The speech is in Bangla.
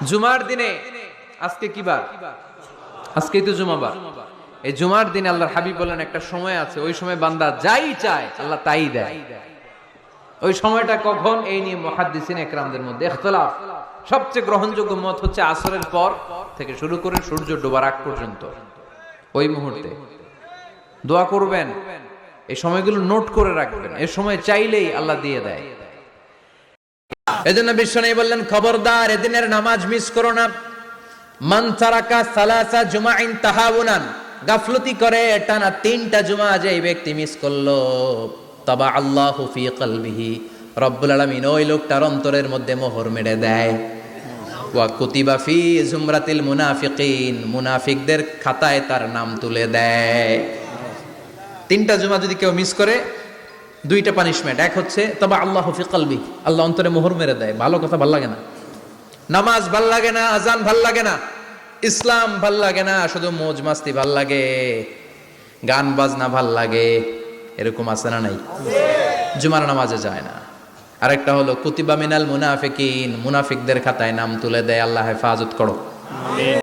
জুমার দিনে আজকে কি বার? আজকেই তো জুমাবার। এই জুমার দিনে আল্লাহর হাবিব বলেন একটা সময় আছে, ওই সময় বান্দা যাই চায় আল্লাহ তাই দেয়। ওই সময়টা কখন? এই নিয়ে মুহাদ্দিসিন একরামদের মধ্যে ইখতিলাফ। সবচেয়ে গ্রহণযোগ্য মত হচ্ছে আসরের পর থেকে শুরু করে সূর্য ডোবার আগ পর্যন্ত। ওই মুহূর্তে দোয়া করবেন, এই সময়গুলো নোট করে রাখবেন, এই সময় চাইলেই আল্লাহ দিয়ে দেয়। এজন্য বিশ্বনবী বললেন, খবরদার এদিনের নামাজ মিস করো না। মান তারাকা সালাসা জুমাইন তাহাউনান, গাফলতি করে টানা 3টা জুমা যে ব্যক্তি মিস করলো, তাবা আল্লাহু ফি কলবিহি, রব্বুল আলামিন ওই লোকটার অন্তরের মধ্যে মোহর মেরে দেয়। ওয়া কুতিবা ফি জুমরাতিল মুনাফিকিন, মুনাফিকদের খাতায় তার নাম তুলে দেয়। 3টা জুমা যদি কেউ মিস করে, 2টা পানিশমেন্ট। এক হচ্ছে তবা আল্লাহু ফি কলবি, আল্লাহ অন্তরে মোহর মেরে দেয়। ভালো কথা ভাল লাগে না, নামাজ ভাল লাগে না, আজান ভাল লাগে না, ইসলাম ভাল লাগে না, শুধু মৌজ মাস্তি ভাল লাগে, গান বাজনা ভাল লাগে, এরকম আছে না নাই? জুমার নামাজে যায় না। আরেকটা হলো কুতিবা মিনাল মুনাফিকিন, মুনাফিকদের খাতায় নাম তুলে দেয়। আল্লাহ হেফাজত করো।